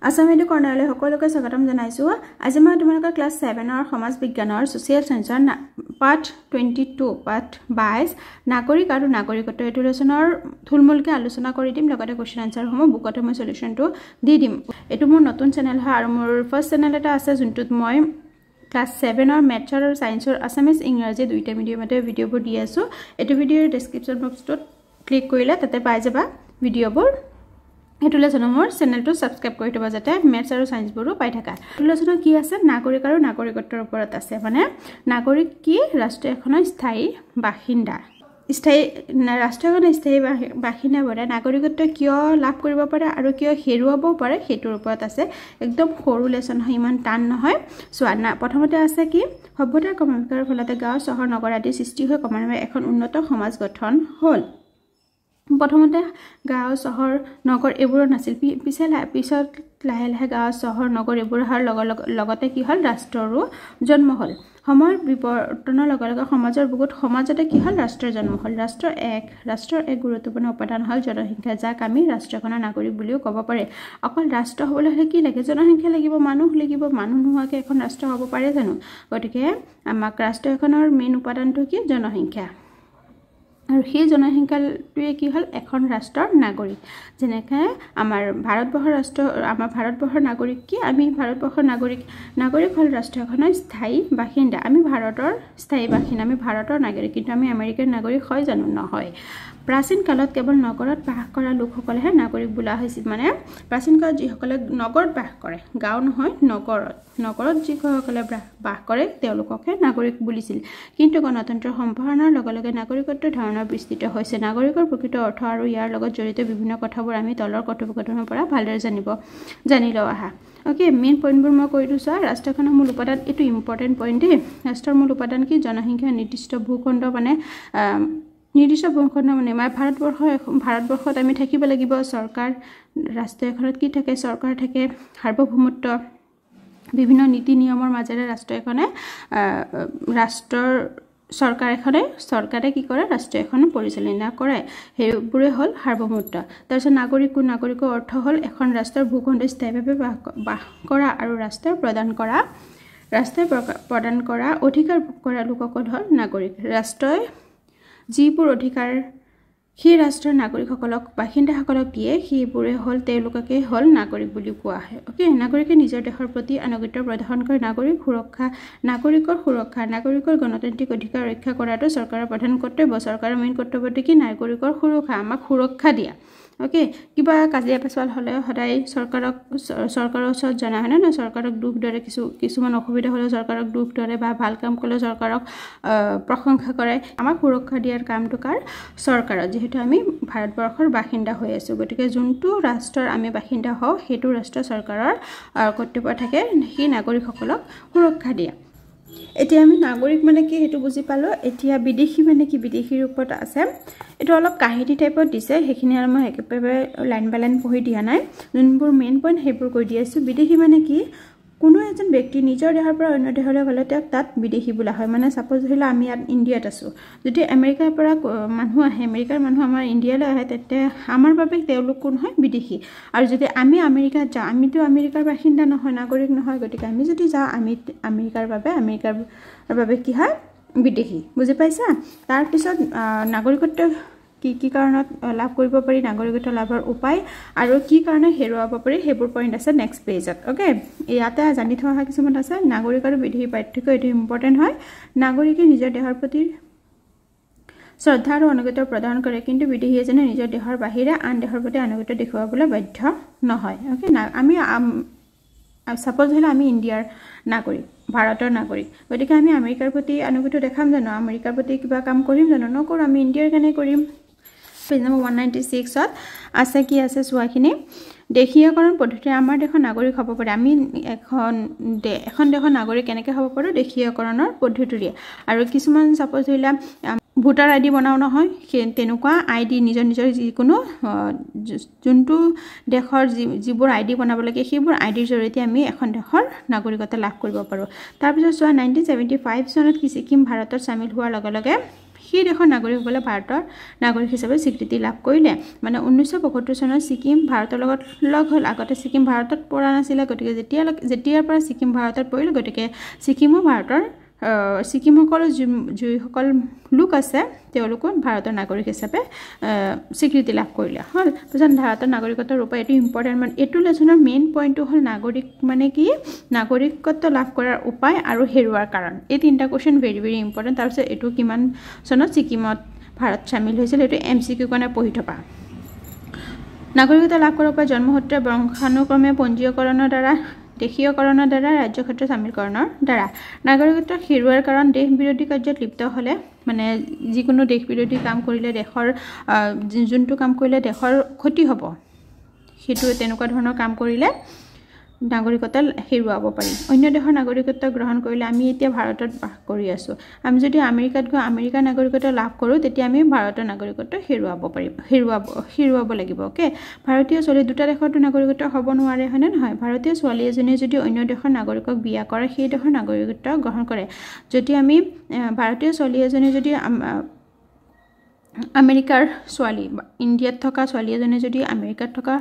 আসামিটো কৰ্ণালয় সকলোকে স্বাগতম জনাইছো আজি মই তোমালোকৰ ক্লাছ 7 ৰ সমাজ বিজ্ঞানৰ সোশিয়েল সায়েন্সৰ পাঠ 22 পাঠ 22 নাগৰিক আৰু নাগৰিকত্ব এটো লেসনৰ থুলমুলকে আলোচনা কৰি দিম লগতে কোৱেশ্চন আনসাৰ হম বুকতে মই সলিউশনটো দি দিম এটো মোৰ নতুন চেনেল হয় আৰু মোৰ ফাৰ্স্ট চেনেল এটা আছে যোনটোত মই ক্লাছ 7 ৰ মেথছ আৰু সায়েন্সৰ আসামিজ ইংৰাজী দুইটা মিডিয়ামতে ভিডিঅবোৰ দি আছো এটো ভিডিঅৰ ডেসক্ৰিপচন বক্সত ক্লিক কৰিলে তাতে পাই যাবা ভিডিঅবোৰ এটো লেসনৰ মোৰ চেনেলটো সাবস্ক্ৰাইব কৰি থবা যাতে মেথছ আৰু সায়েন্স বোৰো পাই থাকা এটো লেসনৰ কি আছে নাগৰিক আৰু নাগৰিকত্বৰ ওপৰত আছে মানে নাগৰিক কি ৰাষ্ট্ৰ এখনৰ স্থায়ী বাসিন্দা স্থায়ী ৰাষ্ট্ৰ এখনৰ স্থায়ী বাসিন্দা বৰে নাগৰিকত্ব কিয় লাভ কৰিব পাৰে আৰু কিয় হেৰুৱাব পাৰে হেতুৰ ওপৰত আছে একদম সৰু লেসন হয় ইমান টান নহয় সোৱানা প্ৰথমতে আছে কি সভ্যতাৰ ক্ৰমবিকাশৰ ফলতে গাঁও চহৰ নগৰ আদি সৃষ্টি হৈ ক্ৰমান্বয়ে এখন উন্নত সমাজ গঠন হ'ল প্ৰথমতে গাঁও চহৰ নগৰ এবোৰ নাছিল পিছত লাহে লাহে গাঁও চহৰ নগৰ এবোৰহাৰ লগতে কি হ'ল ৰাষ্ট্ৰৰো জন্ম হ'ল সময়ৰ বিৱৰ্তনৰ লগে লগে সমাজতে কি হ'ল ৰাষ্ট্ৰৰ জন্ম হ'ল ৰাষ্ট্ৰৰ এক গুৰুত্বপূৰ্ণ উপাদান হ'ল জনসংখ্যা যাক আমি ৰাষ্ট্ৰখনৰ নাগৰিক বুলিও ক'ব পাৰে অকল ৰাষ্ট্ৰ হ'বলৈ হলে কি লাগে জনসংখ্যা লাগিব মানুহ নোহোৱাকৈ এখন ৰাষ্ট্ৰ হ'ব পাৰে জানো গতিকে আমাক ৰাষ্ট্ৰ এখনৰ মেইন উপাদানটো কি জনসংখ্যা আৰু সেই জনসংখ্যাটোৱে কি হ'ল এখন ৰাষ্ট্ৰৰ নাগৰিক যেনেকৈ আমাৰ ভাৰতবৰ্ষৰ নাগৰিক কি আমি ভাৰতবৰ্ষৰ নাগৰিক হ'ল ৰাষ্ট্ৰ এখনৰ স্থায়ী বাসিন্দা আমি ভাৰতৰ স্থায়ী বাসিন্দা আমি ভাৰতৰ নাগৰিক কিন্তু আমি আমেৰিকাৰ নাগৰিক হয় জানো নহয় প্ৰাচীন কালত কেৱল নগৰত বাস কৰা লোকসকলেহে নাগৰিক বোলা হৈছিল মানে প্ৰাচীন কালত যিসকলে নগৰত বাস কৰে গাঁও নহয় নগৰত যিসকলে বাস কৰে তেওঁলোককে নাগৰিক বুলিছিল কিন্তু গণতন্ত্ৰৰ সম্প্ৰসাৰণৰ লগে লগে নাগৰিকত্বৰ ধাৰণা বিস্তৃত হৈছে নাগৰিকৰ প্ৰকৃত অৰ্থ আৰু ইয়াৰ লগত জড়িত বিভিন্ন কথাবোৰ আমি তলৰ কথোপকথনৰ পৰা ভালদৰে জানি লওঁ আহা ওকে মেইন পইণ্টবোৰ মই কৈ দিছো ৰাষ্ট্ৰখনৰ মূল উপাদান এটো ইম্পৰ্টেন্ট পইণ্ট দেই ৰাষ্ট্ৰৰ মূল উপাদান কি জনসংখ্যা নিৰ্দিষ্ট ভূখণ্ড মানে নিৰ্দিষ্ট ভূখণ্ড মানে ভাৰতবৰ্ষত আমি থাকিব লাগিব চৰকাৰ ৰাষ্ট্ৰ এখনত কি থাকে চৰকাৰ থাকে সাৰ্বভৌমত্ব বিভিন্ন নীতি নিয়মৰ মাজেৰে চৰকাৰে কি কৰে ৰাষ্ট্ৰ এখন পৰিচালনা কৰে হেইবোৰে হ'ল সাৰ্বভৌমত্ব তাৰপিছত নাগৰিকৰ অৰ্থ হ'ল এখন ৰাষ্ট্ৰৰ ভূখণ্ড স্থায়ীভাৱে বাস কৰা আৰু ৰাষ্ট্ৰ প্ৰদান কৰা অধিকাৰ ভোগ কৰা লোকসকল হ'ল নাগৰিক ৰাষ্ট্ৰই যিবোৰ অধিকাৰ সেই ৰাষ্ট্ৰৰ নাগৰিকসকলক বাসিন্দাসকলক দিয়ে সেইবোৰে হ'ল তেওঁলোককে হ'ল নাগৰিক বুলি কোৱা হয় ওকে নাগৰিকে নিজৰ দেশৰ প্ৰতি আনুগত্য প্ৰদৰ্শন কৰে নাগৰিকৰ সুৰক্ষা নাগৰিকৰ গণতান্ত্ৰিক অধিকাৰ ৰক্ষা কৰাটো চৰকাৰৰ প্ৰধান কৰ্তব্য চৰকাৰৰ মেইন কৰ্তব্যটো কি নাগৰিকৰ সুৰক্ষা আমাক সুৰক্ষা দিয়া ওকে কিবা কাজিয়া পেচাল হলে সদায় চৰকাৰৰ ওচৰত জনা হয় না চৰকাৰক দুখ ধৰে কিছুমান অসুবিধা হলে চৰকাৰক দুখ ধৰে বা ভাল কাম কৰিলে চৰকাৰক প্ৰশংসা কৰে আমাক সুৰক্ষা দিয়াৰ কামটো কাৰ চৰকাৰৰ যেহেতু আমি ভাৰতবৰ্ষৰ বাসিন্দা হৈ আছো গতিকে যোনটো ৰাষ্ট্ৰৰ আমি বাসিন্দা হওঁ সেইটো ৰাষ্ট্ৰ চৰকাৰৰ কৰ্তব্য থাকে সেই নাগৰিকসকলক সুৰক্ষা দিয়া এতিয়া আমি নাগৰিক মানে কি হেতু বুজি পালো এতিয়া বিদেশী মানে কি বিদেশীৰ ওপৰত আছে এটো অলপ কাহিনী টাইপত দিছে হেখিনি আৰু মই একেবাৰে লাইন বাই লাইন পঢ়ি দিয়া নাই যোনবোৰ মেইন পইণ্ট হেবোৰ কৈ দি আছো বিদেশী মানে কি কোনো এজন ব্যক্তি নিজৰ দেশৰ পৰা অন্য দেশলৈ গ'লে তাত বিদেশী বোলা হয় মানে সাপোজ ধৰিলা আমি ইণ্ডিয়াত আছো যদি আমেৰিকাৰ পৰা মানুহ আহে আমেৰিকাৰ মানুহ আমাৰ ইণ্ডিয়ালৈ আহে তেতে আমাৰ বাবে তেওঁলোক কোন হয় বিদেশী আৰু যদি আমি আমেৰিকাত যাওঁ আমিতো আমেৰিকাৰ বাসিন্দা নহয় নাগৰিক নহয় গতিকে আমি যদি যাওঁ আমি আমেৰিকাৰ বাবে কি হয় বিদেশী বুজি পাইছা তাৰ পিছত নাগৰিকত্ব কি কাৰণত লাভ কৰিব পাৰি নাগৰিকত্ব লাভৰ উপায় আৰু কি কাৰণে হেৰুৱাব পাৰি হেবোৰ পইণ্ট আছে নেক্সট পেজত ওকে ইয়াতে জানি থোৱা কিছুমান আছে নাগৰিক আৰু বিদেশী পাৰ্থক্য এটো ইম্পৰ্টেন্ট হয় নাগৰিকে নিজৰ দেশৰ প্ৰতি শ্ৰদ্ধা আৰু অনুগত্য প্ৰদান কৰে কিন্তু বিদেশী এজনে নিজৰ দেশৰ বাহিৰে আন দেশৰ প্ৰতি অনুগত্য দেখুৱাবলৈ বাধ্য নহয় ওকে আমি সাপোজ হলে আমি ইণ্ডিয়াৰ নাগৰিক ভাৰতৰ নাগৰিক গতিকে আমি আমেৰিকাৰ প্ৰতি অনুগত্য দেখাম জানো আমেৰিকাৰ প্ৰতি কিবা কাম কৰিম জানো নকৰো আমি ইণ্ডিয়াৰ কাৰণে কৰিম পেজ নম্বৰ 196 ত আছে কি আছে সোৱাখিনি দেশীয়কৰণ পদ্ধতি আমাৰ দেশৰ নাগৰিক হ'ব পাৰে আমি এখন দেশৰ নাগৰিক কেনেকৈ হ'ব পাৰো দেশীয়কৰণৰ পদ্ধতিৰে আৰু কিছুমান সাপোজ হইলা ভোটাৰ আইডি বনাও নহয় তেনেকুৱা আইডি নিজৰ যিকোনো যোনটো দেশৰ যিবোৰ আইডি বনাব লাগে সেইবোৰ আইডিৰ জৰিয়তে আমি এখন দেশৰ নাগৰিকত্ব লাভ কৰিব পাৰো তাৰ পিছত 1975 চনত কি ছিকিম ভাৰতৰ সামিল হোৱাৰ লগে লগে সেই দেশৰ নাগৰিকসকলে ভাৰতৰ নাগৰিক হিচাপে স্বীকৃতি লাভ কৰিলে মানে 1975 চনত ছিকিম ভাৰতৰ লগত লগ হ'ল আগতে ছিকিম ভাৰতত পৰা নাছিলে গতিকে যেতিয়াৰ পৰা ছিকিম ভাৰতত পৰিল গতিকে ছিকিমো ভাৰতৰ ছিকিমসকল যিসকল লোক আছে তেওঁলোকো ভাৰতৰ নাগৰিক হিচাপে স্বীকৃতি লাভ কৰিলে হ'ল পিছত ভাৰতৰ নাগৰিকত্বৰ ৰূপে এটো ইম্পৰ্টেন্ট মানে এটো লেসনৰ মেইন পইণ্টটো হ'ল নাগৰিক মানে কি নাগৰিকত্ব লাভ কৰাৰ উপায় আৰু হেৰুৱাৰ কাৰণ এই তিনটা কোৱেশ্চন ভেৰি ভেৰি ইম্পৰ্টেন্ট তাৰপিছত এটো কিমান চনত ছিকিমত ভাৰত শামিল হৈছিল এটো এমসিকিউ কাৰণে পঢ়ি থকা নাগৰিকত্ব লাভ কৰাৰ উপায় জন্মসূত্ৰে বংশানুক্ৰমে পঞ্জীয়কৰণৰ দ্বাৰা দেশীয়কৰণৰ দ্বাৰা ৰাজ্য ক্ষেত্ৰ শামিলকৰণৰ দ্বাৰা নাগৰিকত্ব হেৰুৱাৰ কাৰণ দেশ বিৰোধী কাৰ্যত লিপ্ত হলে মানে যিকোনো দেশ বিৰোধী কাম কৰিলে দেশৰ যোনটো কাম কৰিলে দেশৰ ক্ষতি হ'ব হেতু তেনেকুৱা ধৰণৰ কাম কৰিলে নাগৰিকত্ব হেৰুৱাব পাৰি অন্য দেশৰ নাগৰিকত্ব গ্ৰহণ কৰিলে আমি এতিয়া ভাৰতত বাস কৰি আছো আমি যদি আমেৰিকাত গৈ আমেৰিকাৰ নাগৰিকত্ব লাভ কৰো তেতিয়া আমি ভাৰতৰ নাগৰিকত্ব হেৰুৱাব লাগিব ওকে ভাৰতীয় ছোৱালী দুটা দেশৰ নাগৰিকত্ব হ'ব নোৱাৰে হয়নে নহয় ভাৰতীয় ছোৱালী এজনীয়ে যদি অন্য দেশৰ নাগৰিকক বিয়া কৰে সেই দেশৰ নাগৰিকত্ব গ্ৰহণ কৰে যদি আমি ভাৰতীয় ছোৱালী এজনী যদি আমেৰিকাৰ ছোৱালী ইণ্ডিয়াত থকা ছোৱালী এজনী যদি আমেৰিকাত থকা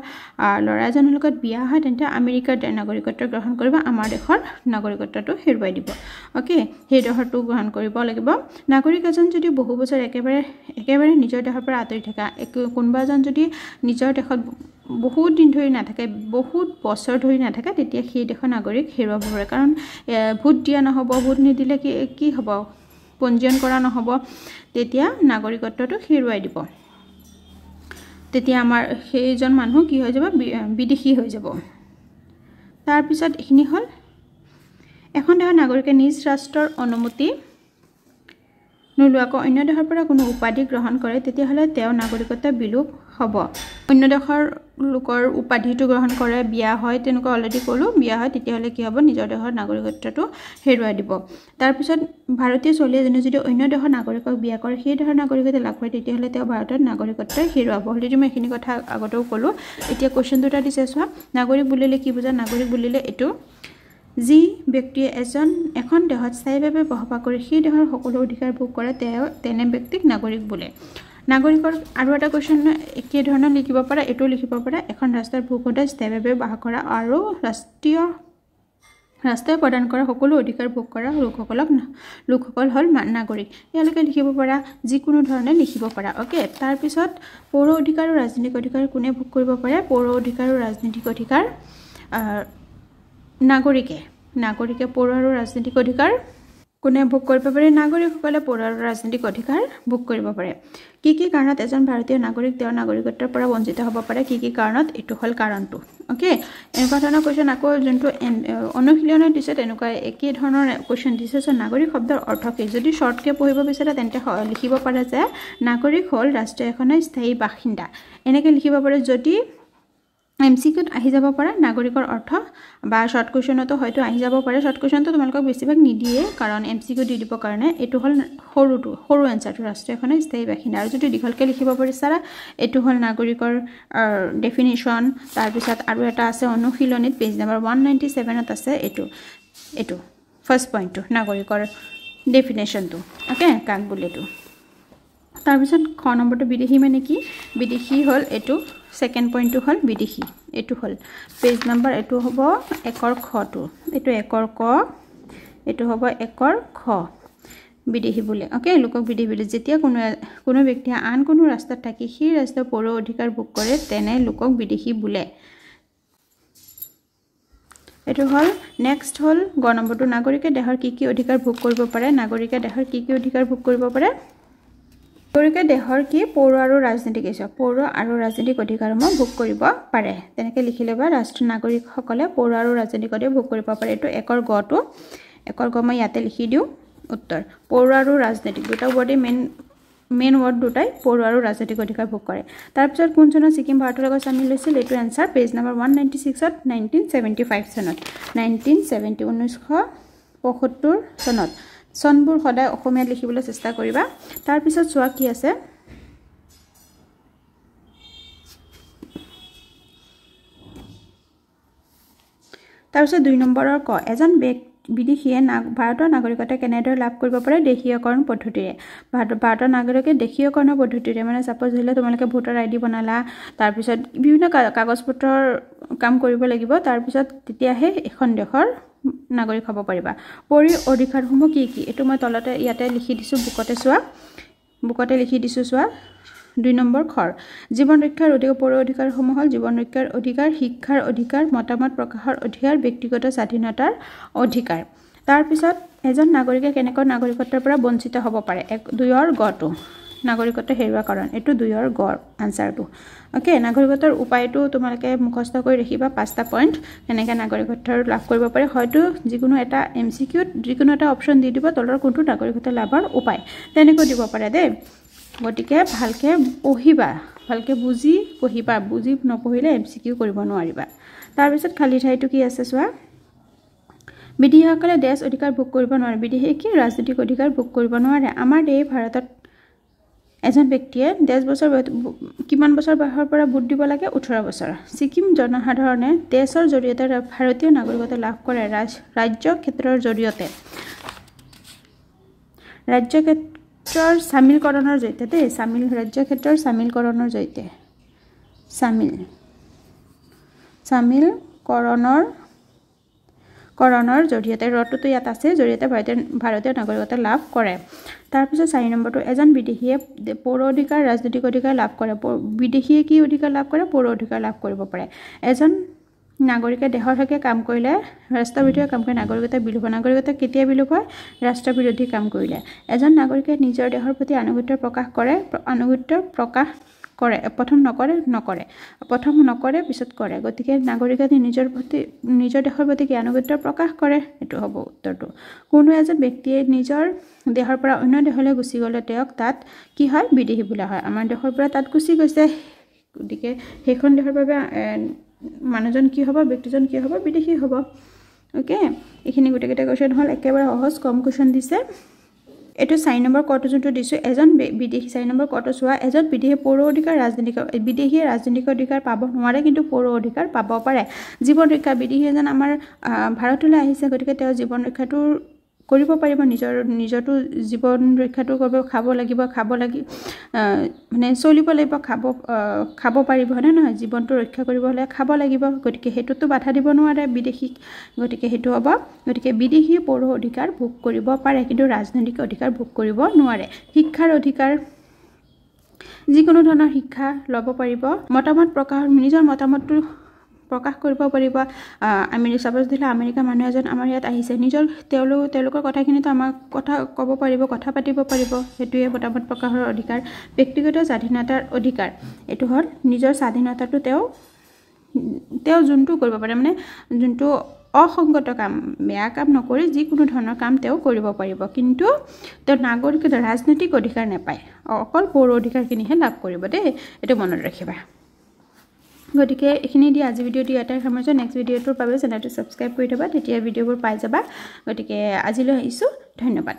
ল'ৰা এজনৰ লগত বিয়া হয় তেন্তে আমেৰিকাৰ নাগৰিকত্ব গ্ৰহণ কৰিব আমাৰ দেশৰ নাগৰিকত্বটো হেৰুৱাই দিব ওকে সেই দেশৰটো গ্ৰহণ কৰিব লাগিব নাগৰিক এজন যদি বহু বছৰ একেবাৰে নিজৰ দেশৰ পৰা আঁতৰি থকা কোনোবা এজন যদি নিজৰ দেশত বহুত দিন ধৰি নাথাকে বহুত বছৰ ধৰি নাথাকে তেতিয়া সেই দেশৰ নাগৰিক হেৰুৱাব পাৰে কাৰণ ভোট দিয়া নহব ভোট নিদিলে কি হ'ব পঞ্জীয়ন কৰা নহব তেতিয়া নাগৰিকত্বটো হেৰুৱাই দিব তেতিয়া আমাৰ সেইজন মানুহ কি হৈ যাব বিদেশী হৈ যাব তাৰ পিছত এখিনি হল এখন দেশৰ নাগৰিকে নিজ ৰাষ্ট্ৰৰ অনুমতি নোলোৱাকৈ অন্য দেশৰ পৰা কোনো উপাধি গ্ৰহণ কৰে তেতিয়া হলে তেওঁৰ নাগৰিকত্ব বিলোপ হ'ব অন্য দেশৰ লোকৰ উপাধিটো গ্ৰহণ কৰে বিয়া হয় তেনেকুৱা অলৰেডি ক'লো বিয়া হয় তেতিয়া হলে কি হ'ব নিজৰ দেশৰ নাগৰিকত্বটো হেৰুৱাই দিব তাৰ পিছত ভাৰতীয় ছোৱালী এজনী যদি অন্য দেশৰ নাগৰিকক বিয়া কৰে সেই দেশৰ নাগৰিকত্ব লাভ কৰে তেতিয়া হলে তেওঁ ভাৰতৰ নাগৰিকত্ব হেৰুৱাব অলৰেডি মই এখিনি কথা আগতেও ক'লো এতিয়া কোৱেশ্চন দুটা দিছে চোৱা নাগৰিক বুলিলে কি বুজা নাগৰিক বুলিলে এটো যি ব্যক্তিয়ে এখন দেশত স্থায়ীভাৱে বসবাস কৰি সেই দেশৰ সকলো অধিকাৰ ভোগ কৰে তেনে ব্যক্তিক নাগৰিক বোলে নাগৰিকৰ আৰু এটা কোৱেশ্চন একে ধৰণৰ লিখিব পাৰা এটো লিখিব পাৰা এখন ৰাষ্ট্ৰৰ ভূখণ্ডত স্থায়ীভাৱে বাস কৰা আৰু ৰাষ্ট্ৰই প্ৰদান কৰা সকলো অধিকাৰ ভোগ কৰা লোকসকল হ'ল নাগৰিক ইয়ালৈকে লিখিব পাৰা যিকোনো ধৰণে লিখিব পাৰা ওকে তাৰ পিছত পৌৰ অধিকাৰ আৰু ৰাজনৈতিক অধিকাৰ কোনে ভোগ কৰিব পাৰে পৌৰ অধিকাৰ আৰু ৰাজনৈতিক অধিকাৰ নাগৰিকে পৌৰ আৰু ৰাজনৈতিক অধিকাৰ কোনে ভোগ কৰিব পাৰে নাগৰিকসকলে পৌৰ আৰু ৰাজনৈতিক অধিকাৰ ভোগ কৰিব পাৰে কি কাৰণত এজন ভাৰতীয় নাগৰিক তেওঁৰ নাগৰিকত্বৰ পৰা বঞ্চিত হ'ব পাৰে কি কাৰণত এটো হল কাৰণটো ওকে এনেকুৱা ধৰণৰ কোৱেশ্চন আকৌ যোনটো অনুশীলনত দিছে তেনেকুৱা একে ধৰণৰ কোৱেশ্চন দিছে সো নাগৰিক শব্দৰ অৰ্থ কি যদি শৰ্টকে পঢ়িব বিচাৰে তেন্তে লিখিব পাৰে যে নাগৰিক হল ৰাষ্ট্ৰ এখনৰ স্থায়ী বাসিন্দা এনেকৈ লিখিব পাৰে যদি এমসিকিউত আহি যাব পাৰে নাগৰিকৰ অৰ্থ বা শৰ্ট কোৱেশ্চনতো হয়তো আহি যাব পাৰে শৰ্ট কোৱেশ্চনটো তোমালোকক বেছিভাগ নিদিয়ে কাৰণ এমসিকিউ দি দিব কাৰণে এটো হল সৰু এনসাৰটো ৰাষ্ট্ৰ এখনৰ স্থায়ী বাসিন্দা আৰু যদি দীঘলকে লিখিব পাৰিছাৰা এটো হল নাগৰিকৰ ডেফিনিশ্যন তাৰ পিছত আৰু এটা আছে অনুশীলনীত পেজ নম্বৰ 197ত আছে এটো ফাৰ্স্ট পইণ্টটো নাগৰিকৰ ডেফিনিশ্যনটো ওকে কাক বুলেটো তাৰ পিছত খ নম্বৰটো বিদেশী মানে কি বিদেশী হল এটো সেকেন্ড পইণ্টটো হল বিদেশী এটো হল পেজ নম্বৰ এটো হ'ব একৰ খটো এটো একৰ ক এটো হ'ব একৰ খ বিদেশী বুলে ওকে লোকক বিদেশী বুলে যেতিয়া কোনো ব্যক্তিয়ে আন কোনো ৰাষ্ট্ৰত থাকি সেই ৰাষ্ট্ৰৰ পৌৰ অধিকাৰ ভোগ কৰে তেনে লোকক বিদেশী বুলে এটো হল নেক্সট হল গ নম্বৰটো নাগৰিকে দেশৰ কি অধিকাৰ ভোগ কৰিব পাৰে নাগৰিকে দেশৰ কি অধিকাৰ ভোগ কৰিব পাৰে নাগৰিকে দেশৰ কি পৌৰ আৰু ৰাজনৈতিক অধিকাৰসমূহ ভোগ কৰিব পাৰে তেনেকৈ লিখিলে বা ৰাষ্ট্ৰীয় নাগৰিকসকলে পৌৰ আৰু ৰাজনৈতিক অধিকাৰ ভোগ কৰিব পাৰে এটো একৰ গ মই ইয়াতে লিখি দিও উত্তৰ পৌৰ আৰু ৰাজনৈতিক দুটা ৱৰ্ডে মেইন ৱৰ্ড দুটাই পৌৰ আৰু ৰাজনৈতিক অধিকাৰ ভোগ কৰে তাৰ পিছত কোন চনত ছিকিম ভাৰতৰ লগত শামিল হৈছিল এটো আনসাৰ পেজ নম্বৰ 196ত 1975 চনত 1975 চনত চনবোৰ সদায় অসমীয়াত লিখিবলৈ চেষ্টা কৰিবা তাৰ পিছত চোৱা কি আছে তাৰ পিছত 2 নম্বৰৰ ক এজন বিদেশীয়ে ভাৰতৰ নাগৰিকত্ব কেনেদৰে লাভ কৰিব পাৰে দেশীয়কৰণ পদ্ধতিৰে ভাৰতৰ নাগৰিকে দেশীয়কৰণ পদ্ধতিৰে মানে সাপোজ হলে তোমালোকে ভোটাৰ আইডি বনালা তাৰ পিছত বিভিন্ন কাগজ পত্ৰৰ কাম কৰিব লাগিব তাৰ পিছত তেতিয়াহে এখন দেশৰ নাগৰিক হ'ব পাৰিবা পৰি অধিকাৰসমূহ কি কি এটো মই তলতে ইয়াতে লিখি দিছো বুকতে লিখি দিছো চোৱা 2 নম্বৰ খৰ জীৱন ৰক্ষাৰ অধিকাৰ পৌৰ অধিকাৰসমূহ হল জীৱন ৰক্ষাৰ অধিকাৰ শিক্ষাৰ অধিকাৰ মতামত প্ৰকাশৰ অধিকাৰ ব্যক্তিগত স্বাধীনতাৰ অধিকাৰ তাৰ পিছত এজন নাগৰিকে কেনেকৈ নাগৰিকত্বৰ পৰা বঞ্চিত হ'ব পাৰে 2ৰ গটো নাগৰিকত্ব হেৰুৱা কাৰণ এটো 2ৰ গ আনসাৰটো ওকে নাগৰিকত্বৰ উপায়টো তোমালোকে মুখস্থ কৰি ৰাখিবা 5টা পইণ্ট কেনেকৈ নাগৰিকত্ব লাভ কৰিব পাৰে হয়তো যিকোনো এটা এমসিকিউত যিকোনো এটা অপচন দি দিব তলৰ কোনটো নাগৰিকত্ব লাভৰ উপায় তেনেকৈ দিব পাৰে দে গটিকে ভালকে পঢ়িবা ভালকে বুজি পঢ়িবা বুজি নপঢ়িলে এমসিকিউ কৰিব নোৱাৰিবা তাৰ পিছত খালি ঠাইটো কি আছে চোৱা বিদেশীসকলে দেশ অধিকাৰ ভোগ কৰিব নোৱাৰে বিদেশী কি ৰাজনৈতিক অধিকাৰ ভোগ কৰিব নোৱাৰে আমাৰ দেশ ভাৰতত এজন ব্যক্তিয়ে 10 বছৰ কিমান বছৰ বয়সৰ পৰা ভোট দিব লাগে 18 বছৰ সিকিম জনসাধাৰণে দেশৰ জৰিয়তে ভাৰতীয় নাগৰিকত্ব লাভ কৰে ৰাজ্য ক্ষেত্ৰৰ জৰিয়তে ৰাজ্য ক্ষেত্ৰৰ সামিলকৰণৰ জৰিয়তে দে ৰাজ্য ক্ষেত্ৰৰ সামিলকৰণৰ জৰিয়তে সামিলকৰণৰ জৰিয়তে ৰটোটো ইয়াত আছে জৰিয়তে ভাৰতীয় নাগৰিকত্ব লাভ কৰে তাৰ পিছত 4 নম্বৰটো এজন বিদেশীয়ে পৌৰ অধিকাৰ ৰাজনৈতিক অধিকাৰ লাভ কৰে বিদেশীয়ে কি অধিকাৰ লাভ কৰে পৌৰ অধিকাৰ লাভ কৰিব পাৰে এজন নাগৰিকে দেশৰ হকে কাম কৰিলে ৰাষ্ট্ৰবিৰোধী কাম কৰি নাগৰিকত্ব বিলোপ নাগৰিকত্ব কেতিয়া বিলোপ হয় ৰাষ্ট্ৰবিৰোধী কাম কৰিলে এজন নাগৰিকে নিজৰ দেশৰ প্ৰতি আনুগত্য প্ৰকাশ কৰে প্ৰথম নকৰে পিছত কৰে গতিকে নাগৰিকে নিজৰ দেশৰ প্ৰতি কি আনুগত্য প্ৰকাশ কৰে এটো হ'ব উত্তৰটো কোনো এজন ব্যক্তিয়ে নিজৰ দেশৰ পৰা অন্য দেশলৈ গুচি গলে তেওঁক তাত কি হয় বিদেশী বোলা হয় আমাৰ দেশৰ পৰা তাত গুচি গৈছে গতিকে সেইখন দেশৰ বাবে মানুহজন কি হ'ব ব্যক্তিজন কি হ'ব বিদেশী হ'ব ওকে এখিনি গুটেকেটা কোৱেশ্চন হল একেবাৰে সহজ কম কোৱেশ্চন দিছে এটো 4 নম্বৰ কটো যোনটো দিছো এজন বিদেশী 4 নম্বৰ কটো চোৱা এজন বিদেশী পৌৰ অধিকাৰ বিদেশীয়ে ৰাজনৈতিক অধিকাৰ পাব নোৱাৰে কিন্তু পৌৰ অধিকাৰ পাব পাৰে জীৱন ৰক্ষা বিদেশী এজন আমাৰ ভাৰতলৈ আহিছে গতিকে তেওঁ জীৱন ৰক্ষাটো কৰিব পাৰিব নিজৰটো জীৱন ৰক্ষাটো কৰিব খাব লাগিব মানে চলিব লাগিব খাব পাৰিব হয় নহয় জীৱনটো ৰক্ষা কৰিব হলে খাব লাগিব গতিকে হেতুটো বাধা দিব নোৱাৰে বিদেশীক গতিকে হেতু হ'ব গতিকে বিদেশী পৌৰ অধিকাৰ ভোগ কৰিব পাৰে কিন্তু ৰাজনৈতিক অধিকাৰ ভোগ কৰিব নোৱাৰে শিক্ষাৰ অধিকাৰ যিকোনো ধৰণৰ শিক্ষা ল'ব পাৰিব মতামত প্ৰকাশ নিজৰ মতামতটো প্ৰকাশ কৰিব পাৰিব সাপোজ দিলে আমেৰিকা মানুহ এজন আমাৰ ইয়াত আহিছে নিজৰ তেওঁলোকৰ কথাখিনিতো আমাক কথা ক'ব পাৰিব কথা পাতিব পাৰিব হেতুৱে মতামত প্ৰকাশৰ অধিকাৰ ব্যক্তিগত স্বাধীনতাৰ অধিকাৰ এটো হল নিজৰ স্বাধীনতাটো তেওঁ যোনটো কৰিব পাৰে মানে যোনটো অসংগত কাম বেয়া কাম নকৰি যিকোনো ধৰণৰ কাম তেওঁ কৰিব পাৰিব কিন্তু তেওঁ নাগৰিকত্ব ৰাজনৈতিক অধিকাৰ নাপায় অকল পৌৰ অধিকাৰখিনিহে লাভ কৰিব দেই এটো মনত ৰাখিবা গতিকে এখিনি দি আজি ভিডিঅ'টো ইয়াতে সামৰিছো নেক্সট ভিডিঅ'টোৰ বাবে চেনেলটো সাবস্ক্ৰাইব কৰি থবা তেতিয়া ভিডিঅ'বোৰ পাই যাবা গতিকে আজিলৈ আহিছো ধন্যবাদ